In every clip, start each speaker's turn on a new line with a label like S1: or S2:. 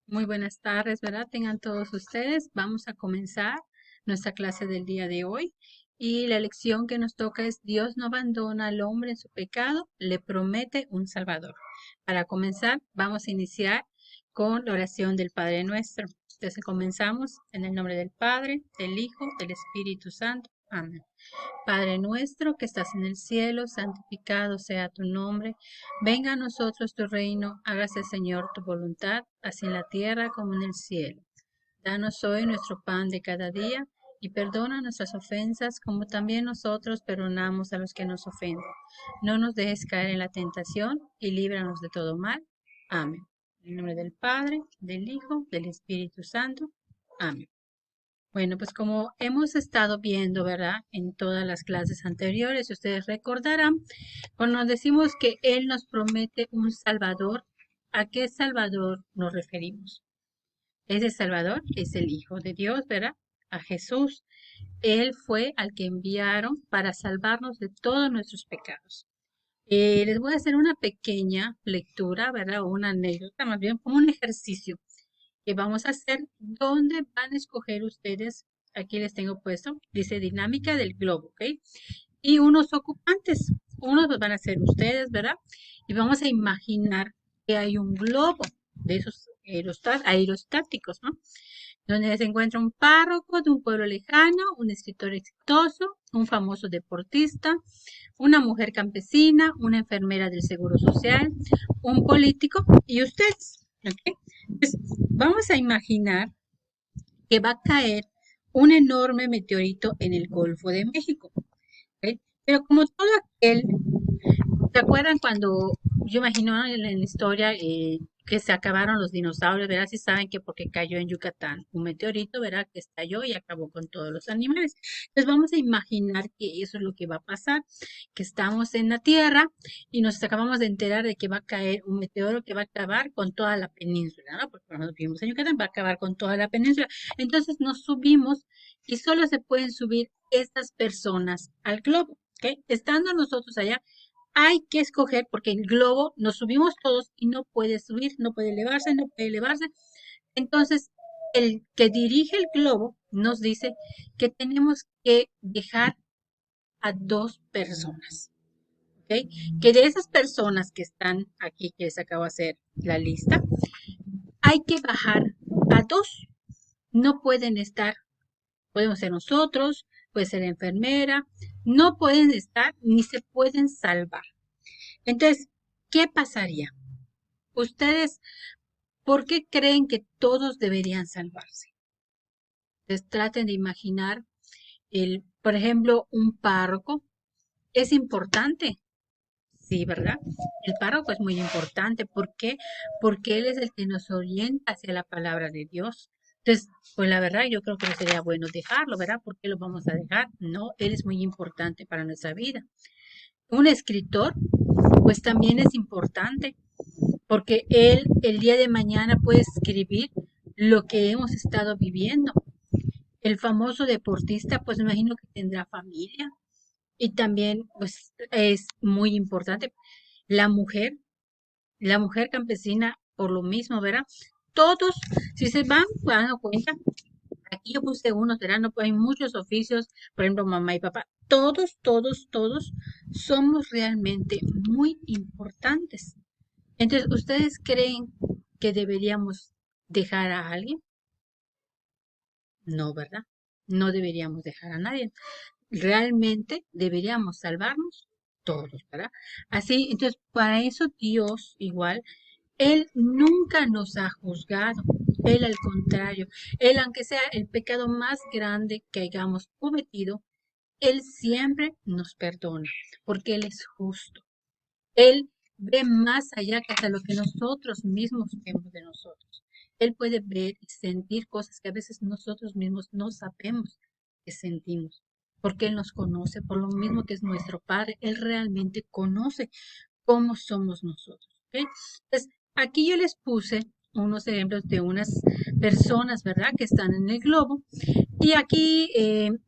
S1: Muy buenas tardes, ¿verdad? Tengan todos ustedes. Vamos a comenzar nuestra clase del día de hoy. Y la lección que nos toca es Dios no abandona al hombre en su pecado, le promete un Salvador. Para comenzar, vamos a iniciar con la oración del Padre Nuestro. Entonces comenzamos en el nombre del Padre, del Hijo, del Espíritu Santo. Amén. Padre nuestro que estás en el cielo, santificado sea tu nombre. Venga a nosotros tu reino, hágase Señor tu voluntad, así en la tierra como en el cielo. Danos hoy nuestro pan de cada día y perdona nuestras ofensas como también nosotros perdonamos a los que nos ofenden. No nos dejes caer en la tentación y líbranos de todo mal. Amén. En el nombre del Padre, del Hijo, del Espíritu Santo. Amén. Bueno, pues como hemos estado viendo, ¿verdad? En todas las clases anteriores, si ustedes recordarán, cuando nos decimos que Él nos promete un Salvador, ¿a qué Salvador nos referimos? Ese Salvador es el Hijo de Dios, ¿verdad? A Jesús. Él fue al que enviaron para salvarnos de todos nuestros pecados. Les voy a hacer una pequeña lectura, ¿verdad? O una anécdota, más bien como un ejercicio que vamos a hacer, donde van a escoger ustedes, aquí les tengo puesto, dice dinámica del globo, ¿ok? Y unos ocupantes, unos los van a ser ustedes, ¿verdad? Y vamos a imaginar que hay un globo de esos aerostáticos, ¿no? Donde se encuentra un párroco de un pueblo lejano, un escritor exitoso, un famoso deportista, una mujer campesina, una enfermera del Seguro Social, un político y ustedes. ¿Ok? Entonces, vamos a imaginar que va a caer un enorme meteorito en el Golfo de México. ¿Ok? Pero como todo aquel ¿se acuerdan cuando, yo imagino en la historia, que se acabaron los dinosaurios, ¿verdad? Si saben que porque cayó en Yucatán un meteorito, ¿verdad? Que estalló y acabó con todos los animales. Entonces vamos a imaginar que eso es lo que va a pasar, que estamos en la Tierra y nos acabamos de enterar de que va a caer un meteoro que va a acabar con toda la península, ¿no? Porque nosotros vivimos en Yucatán, va a acabar con toda la península. Entonces nos subimos y solo se pueden subir estas personas al globo, ¿ok? Estando nosotros allá, hay que escoger porque el globo nos subimos todos y no puede subir, no puede elevarse, no puede elevarse. Entonces, el que dirige el globo nos dice que tenemos que dejar a dos personas, ¿ok? Que de esas personas que están aquí, que les acabo de hacer la lista, hay que bajar a dos. No pueden estar, podemos ser nosotros, puede ser la enfermera, no pueden estar ni se pueden salvar. Entonces, ¿qué pasaría? Ustedes, ¿por qué creen que todos deberían salvarse? Entonces, traten de imaginar por ejemplo, un párroco. ¿Es importante? Sí, ¿verdad? El párroco es muy importante. ¿Por qué? Porque él es el que nos orienta hacia la palabra de Dios. Entonces, pues la verdad, yo creo que no sería bueno dejarlo, ¿verdad? ¿Por qué lo vamos a dejar? No, él es muy importante para nuestra vida. Un escritor, pues también es importante porque él el día de mañana puede escribir lo que hemos estado viviendo. El famoso deportista, pues me imagino que tendrá familia y también, pues es muy importante la mujer campesina, por lo mismo, ¿verdad? Todos, si se van dando cuenta, aquí yo puse unos, ¿verdad? No, pues hay muchos oficios, por ejemplo, mamá y papá. Todos somos realmente muy importantes. Entonces, ¿ustedes creen que deberíamos dejar a alguien? No, ¿verdad? No deberíamos dejar a nadie. Realmente deberíamos salvarnos todos, ¿verdad? Así, entonces, para eso Dios igual, Él nunca nos ha juzgado. Él al contrario, Él aunque sea el pecado más grande que hayamos cometido, Él siempre nos perdona, porque Él es justo. Él ve más allá que hasta lo que nosotros mismos vemos de nosotros. Él puede ver y sentir cosas que a veces nosotros mismos no sabemos que sentimos, porque Él nos conoce, por lo mismo que es nuestro Padre, Él realmente conoce cómo somos nosotros. ¿Ok? Entonces, aquí yo les puse unos ejemplos de unas personas, ¿verdad?, que están en el globo. Y aquí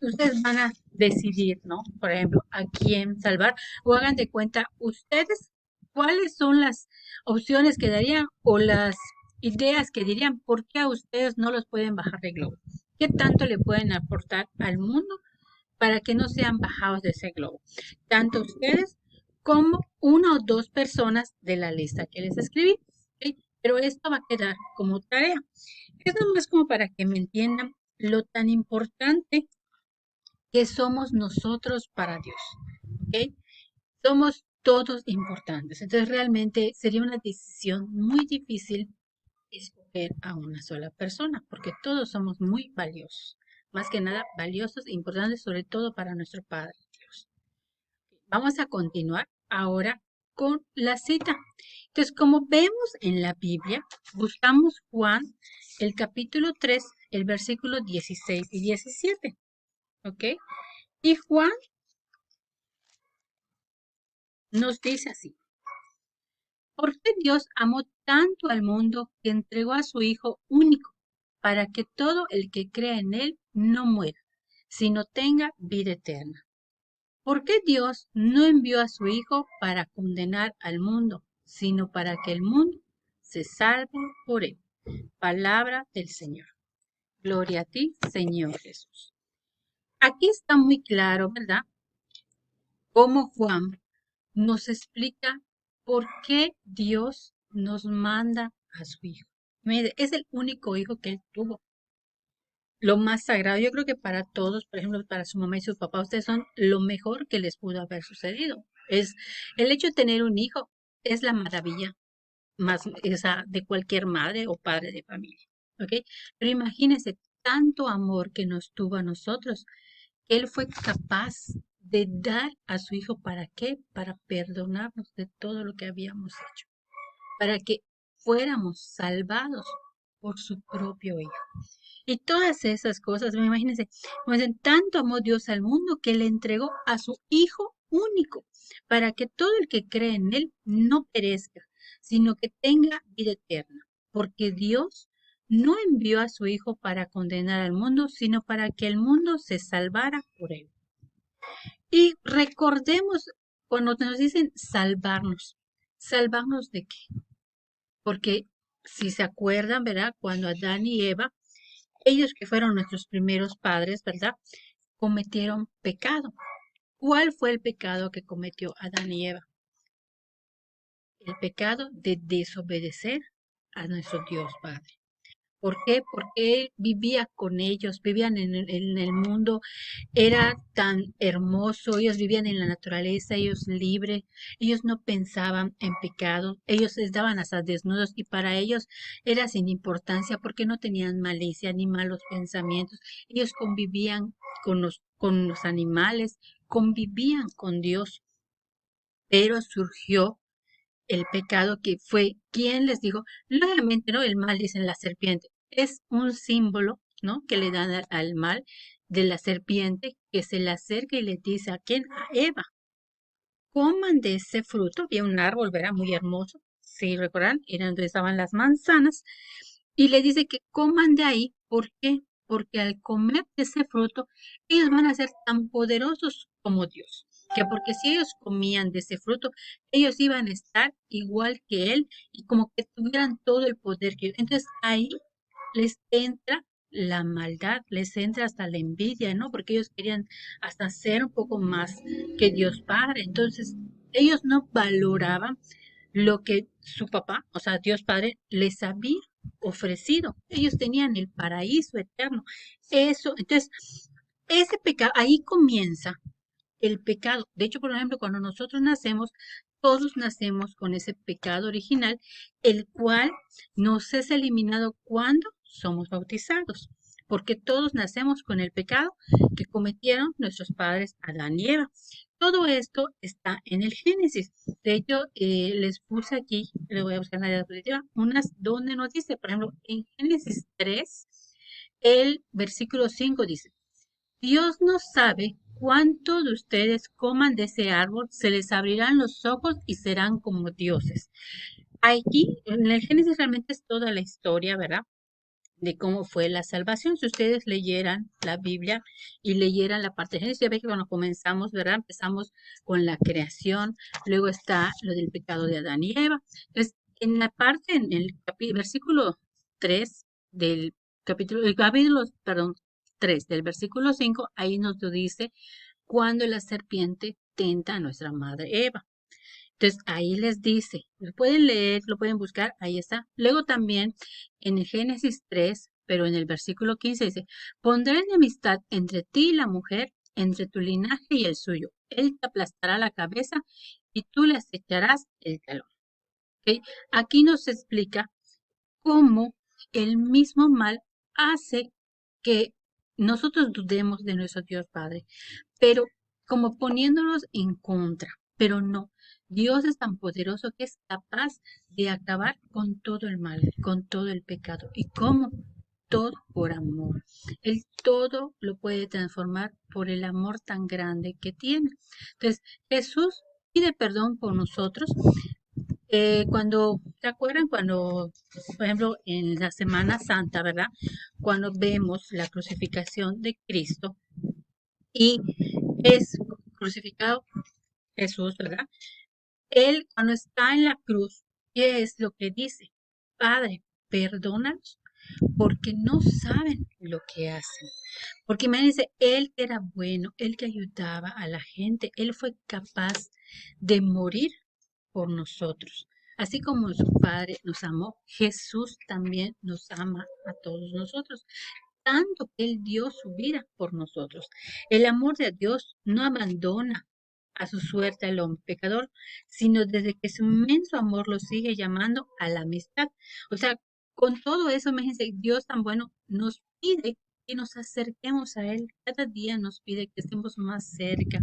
S1: ustedes van a decidir, ¿no? Por ejemplo, a quién salvar. O hagan de cuenta ustedes cuáles son las opciones que darían o las ideas que dirían, ¿por qué a ustedes no los pueden bajar de globo? ¿Qué tanto le pueden aportar al mundo para que no sean bajados de ese globo? Tanto ustedes como una o dos personas de la lista que les escribí. ¿Ok? Pero esto va a quedar como tarea. Es nomás como para que me entiendan lo tan importante que somos nosotros para Dios. ¿Ok? Somos todos importantes. Entonces realmente sería una decisión muy difícil escoger a una sola persona, porque todos somos muy valiosos. Más que nada, valiosos e importantes, sobre todo para nuestro Padre Dios. Vamos a continuar ahora con la cita. Entonces, como vemos en la Biblia, buscamos Juan, el capítulo 3, el versículo 16 y 17. ¿Ok? Y Juan nos dice así. Porque Dios amó tanto al mundo que entregó a su Hijo único, para que todo el que crea en Él no muera, sino tenga vida eterna. ¿Por qué Dios no envió a su Hijo para condenar al mundo, sino para que el mundo se salve por Él? Palabra del Señor. Gloria a ti, Señor Jesús. Aquí está muy claro, ¿verdad? Cómo Juan nos explica por qué Dios nos manda a su Hijo. Mire, es el único hijo que él tuvo. Lo más sagrado, yo creo que para todos, por ejemplo, para su mamá y su papá, ustedes son lo mejor que les pudo haber sucedido. Es el hecho de tener un hijo, es la maravilla más esa de cualquier madre o padre de familia. ¿Ok? Pero imagínense tanto amor que nos tuvo a nosotros, que él fue capaz de dar a su hijo. ¿Para qué? Para perdonarnos de todo lo que habíamos hecho, para que fuéramos salvados por su propio hijo. Y todas esas cosas, imagínense, como dicen, tanto amó Dios al mundo que le entregó a su Hijo único, para que todo el que cree en Él no perezca, sino que tenga vida eterna. Porque Dios no envió a su Hijo para condenar al mundo, sino para que el mundo se salvara por Él. Y recordemos cuando nos dicen salvarnos, ¿salvarnos de qué? Porque si se acuerdan, ¿verdad? Cuando Adán y Eva, ellos que fueron nuestros primeros padres, ¿verdad? Cometieron pecado. ¿Cuál fue el pecado que cometió Adán y Eva? El pecado de desobedecer a nuestro Dios Padre. ¿Por qué? Porque Él vivía con ellos, vivían en el mundo, era tan hermoso, ellos vivían en la naturaleza, ellos libres, ellos no pensaban en pecado, ellos estaban hasta desnudos y para ellos era sin importancia porque no tenían malicia ni malos pensamientos, ellos convivían con los animales, convivían con Dios, pero surgió el pecado que fue quien les dijo, nuevamente, ¿no? El mal, dicen la serpiente, es un símbolo, ¿no? Que le dan al mal de la serpiente que se le acerca y le dice a quién, a Eva, coman de ese fruto, había un árbol, ¿verdad? Muy hermoso, si recuerdan, era donde estaban las manzanas, y le dice que coman de ahí, ¿por qué? Porque al comer de ese fruto, ellos van a ser tan poderosos como Dios. Que porque si ellos comían de ese fruto, ellos iban a estar igual que Él y como que tuvieran todo el poder que Él. Entonces ahí les entra la maldad, les entra hasta la envidia, ¿no? Porque ellos querían hasta ser un poco más que Dios Padre. Entonces ellos no valoraban lo que su papá, o sea, Dios Padre, les había ofrecido. Ellos tenían el paraíso eterno. Eso, entonces, ese pecado, ahí comienza el pecado. De hecho, por ejemplo, cuando nosotros nacemos, todos nacemos con ese pecado original, el cual nos es eliminado cuando somos bautizados, porque todos nacemos con el pecado que cometieron nuestros padres Adán y Eva. Todo esto está en el Génesis. De hecho, les puse aquí, le voy a buscar en la diapositiva, unas donde nos dice, por ejemplo, en Génesis 3, el versículo 5 dice, Dios no sabe cuánto de ustedes coman de ese árbol, se les abrirán los ojos y serán como dioses. Aquí, en el Génesis realmente es toda la historia, ¿verdad? De cómo fue la salvación. Si ustedes leyeran la Biblia y leyeran la parte de Génesis, ya ve que cuando comenzamos, ¿verdad? Empezamos con la creación, luego está lo del pecado de Adán y Eva. Entonces, En la parte, en el versículo 3 del capítulo, perdón, 3 del versículo 5, ahí nos lo dice cuando la serpiente tenta a nuestra madre Eva. Entonces ahí les dice, lo pueden leer, lo pueden buscar, ahí está. Luego también en el Génesis 3, pero en el versículo 15 dice, pondré enemistad entre ti y la mujer, entre tu linaje y el suyo. Él te aplastará la cabeza y tú le acecharás el talón. ¿Ok? Aquí nos explica cómo el mismo mal hace que nosotros dudemos de nuestro Dios Padre, pero como poniéndonos en contra, pero no. Dios es tan poderoso que es capaz de acabar con todo el mal, con todo el pecado. ¿Y cómo? Todo por amor. Él todo lo puede transformar por el amor tan grande que tiene. Entonces, Jesús pide perdón por nosotros cuando, ¿se acuerdan cuando, por ejemplo, en la Semana Santa, ¿verdad? Cuando vemos la crucificación de Cristo y es crucificado Jesús, ¿verdad? Él cuando está en la cruz, ¿qué es lo que dice? Padre, perdónalos porque no saben lo que hacen. Porque imagínense, él que era bueno, él que ayudaba a la gente, él fue capaz de morir por nosotros. Así como su Padre nos amó, Jesús también nos ama a todos nosotros, tanto que Él dio su vida por nosotros. El amor de Dios no abandona a su suerte al hombre pecador, sino desde que su inmenso amor lo sigue llamando a la amistad. O sea, con todo eso, imagínense, Dios tan bueno nos pide que nos acerquemos a Él. Cada día nos pide que estemos más cerca,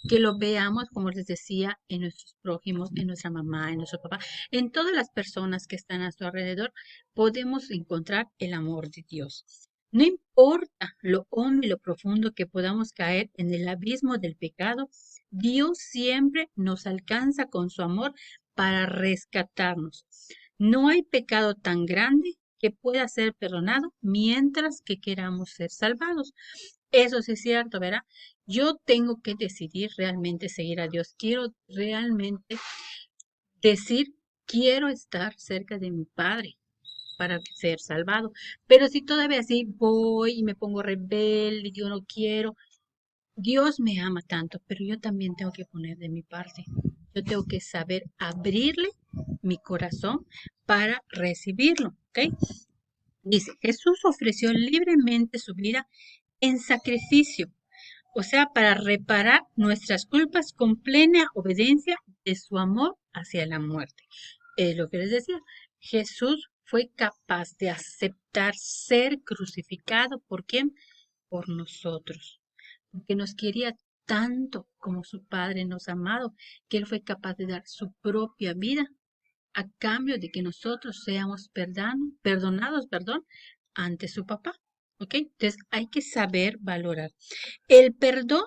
S1: que lo veamos, como les decía, en nuestros prójimos, en nuestra mamá, en nuestro papá, en todas las personas que están a su alrededor, podemos encontrar el amor de Dios. No importa lo hondo y lo profundo que podamos caer en el abismo del pecado, Dios siempre nos alcanza con su amor para rescatarnos. No hay pecado tan grande que pueda ser perdonado mientras que queramos ser salvados. Eso sí es cierto, ¿verdad? Yo tengo que decidir realmente seguir a Dios. Quiero realmente decir, quiero estar cerca de mi Padre para ser salvado. Pero si todavía así voy y me pongo rebelde y yo no quiero, Dios me ama tanto, pero yo también tengo que poner de mi parte. Yo tengo que saber abrirle mi corazón para recibirlo, ¿ok? Dice, Jesús ofreció libremente su vida en sacrificio, o sea, para reparar nuestras culpas con plena obediencia de su amor hacia la muerte. Es lo que les decía, Jesús fue capaz de aceptar ser crucificado. ¿Por quién? Por nosotros, porque nos quería tanto como su Padre nos ha amado, que Él fue capaz de dar su propia vida a cambio de que nosotros seamos perdonados, ante su papá. ¿Ok? Entonces hay que saber valorar. El perdón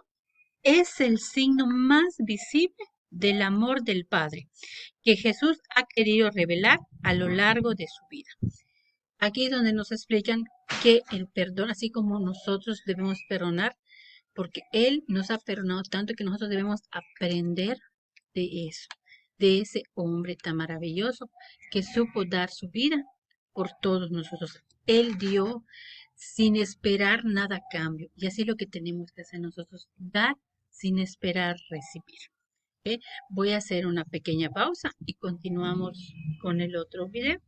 S1: es el signo más visible del amor del Padre que Jesús ha querido revelar a lo largo de su vida. Aquí es donde nos explican que el perdón, así como nosotros debemos perdonar, porque Él nos ha perdonado tanto que nosotros debemos aprender de eso, de ese hombre tan maravilloso que supo dar su vida por todos nosotros. Él dio sin esperar nada a cambio. Y así es lo que tenemos que hacer nosotros, dar sin esperar recibir. ¿Ok? Voy a hacer una pequeña pausa y continuamos con el otro video.